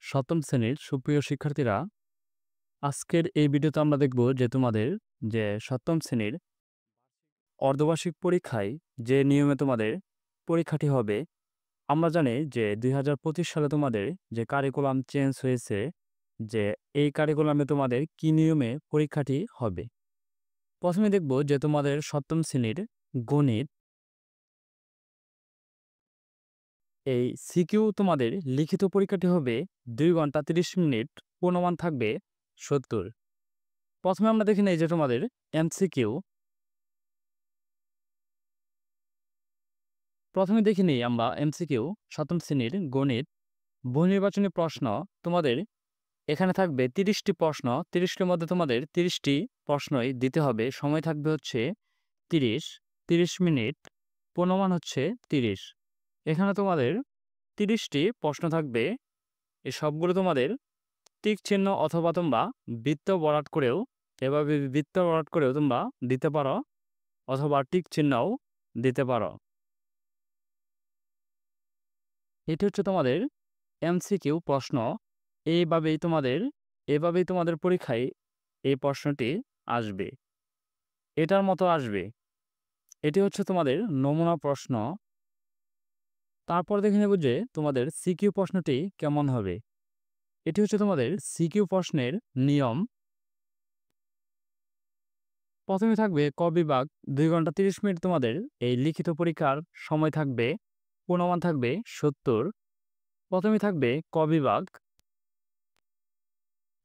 সপ্তম শ্রেণীর সুপ্রিয় শিক্ষার্থীরা, আজকের এই ভিডিওতে আমরা দেখব যে তোমাদের সপ্তম শ্রেণীর অর্ধবার্ষিক পরীক্ষায় যে নিয়মে তোমাদের পরীক্ষাটি হবে। আমরা জানি যে 2025 সালে তোমাদের যে কারিকুলাম চেঞ্জ হয়েছে, যে এই কারিকুলামে তোমাদের কি নিয়মে পরীক্ষাটি হবে। প্রথমে দেখব যে তোমাদের সপ্তম শ্রেণীর গণিত, এই সিকিউ তোমাদের লিখিত পরীক্ষাটি হবে 2 ঘন্টা 30 মিনিট, পূর্ণমান থাকবে 70। প্রথমে আমরা দেখে নেই যে তোমাদের এমসিকিউ। প্রথমে দেখে নিই আমরা এমসিকিউ সপ্তম শ্রেণীর গণিত বহুনির্বাচনী প্রশ্ন। তোমাদের এখানে থাকবে 30টি প্রশ্ন, 30টির মধ্যে তোমাদের 30টি প্রশ্নই দিতে হবে। সময় থাকবে হচ্ছে 30 মিনিট, পূর্ণমান হচ্ছে 30। এখানে তোমাদের 30টি প্রশ্ন থাকবে। এই সবগুলো তোমাদের টিক চিহ্ন অথবা তোমরা বৃত্ত বরাট করেও, এভাবে বৃত্ত বরাট করেও তোমরা দিতে পারো, অথবা টিক চিহ্নও দিতে পারো। এটি হচ্ছে তোমাদের এমসিকিউ প্রশ্ন। এভাবেই তোমাদের পরীক্ষায় এই প্রশ্নটি আসবে, এটার মতো আসবে। এটি হচ্ছে তোমাদের নমুনা প্রশ্ন। তারপর দেখে নেব যে তোমাদের সিকিউ প্রশ্নটি কেমন হবে। এটি হচ্ছে তোমাদের সিকিউ প্রশ্নের নিয়ম। প্রথমে থাকবে ক বিভাগ, 2 ঘন্টা 30 মিনিট তোমাদের এই লিখিত পরীক্ষার সময় থাকবে, পূর্ণমান থাকবে 70। প্রথমে থাকবে ক বিভাগ,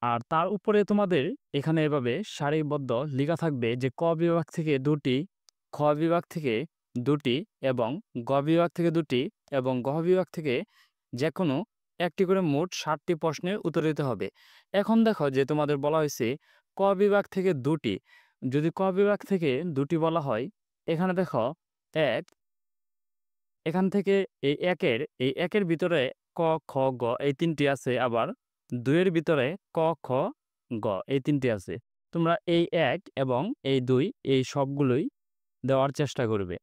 আর তার উপরে তোমাদের এখানে এভাবে সারিবদ্ধ লেখা থাকবে যে ক বিভাগ থেকে 2টি, খ বিভাগ থেকে 2টি, এবং গ বিভাগ থেকে 2টি, এবং গ বিভাগ থেকে যে কোনো একটি করে মোট 60টি প্রশ্নের উত্তর দিতে হবে। এখন দেখো যে তোমাদের বলা হয়েছে ক বিভাগ থেকে 2টি। যদি ক বিভাগ থেকে 2টি বলা হয়, এখানে দেখো এক, এখান থেকে এই একের ভিতরে ক, খ, গ এই 3টি আছে, আবার 2-এর ভিতরে ক, খ, গ এই 3টি আছে। তোমরা এই 1 এবং এই 2 এই সবগুলোই দেওয়ার চেষ্টা করবে।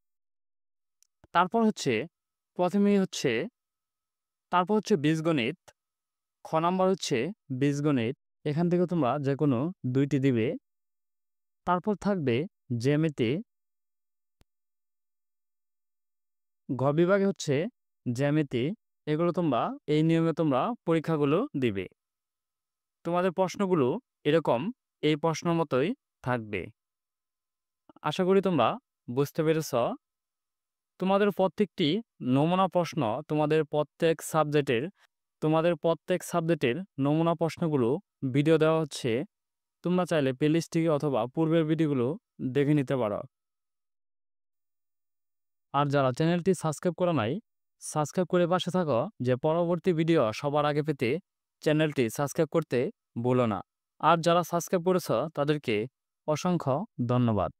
তারপর হচ্ছে প্রথমেই হচ্ছে তারপর হচ্ছে বীজগণিত। খ নাম্বার হচ্ছে বীজগণিত। এখান থেকে তোমরা যে কোনো 2টি দিবে। তারপর থাকবে জ্যামিতি। ঘ বিভাগে হচ্ছে জ্যামিতি। এগুলো তোমরা এই নিয়মে তোমরা পরীক্ষাগুলো দিবে। তোমাদের প্রশ্নগুলো এরকম এই প্রশ্ন মতোই থাকবে। আশা করি তোমরা বুঝতে পেরেছ। তোমাদের প্রত্যেকটি নমুনা প্রশ্ন, তোমাদের প্রত্যেক সাবজেক্টের নমুনা প্রশ্নগুলো ভিডিও দেওয়া হচ্ছে। তোমরা চাইলে প্লেলিস্ট থেকে অথবা পূর্বের ভিডিওগুলো দেখে নিতে পারো। আর যারা চ্যানেলটি সাবস্ক্রাইব করা নাই, সাবস্ক্রাইব করে পাশে থাকো, যে পরবর্তী ভিডিও সবার আগে পেতে চ্যানেলটি সাবস্ক্রাইব করতে ভুলো না। আর যারা সাবস্ক্রাইব করেছ তাদেরকে অসংখ্য ধন্যবাদ।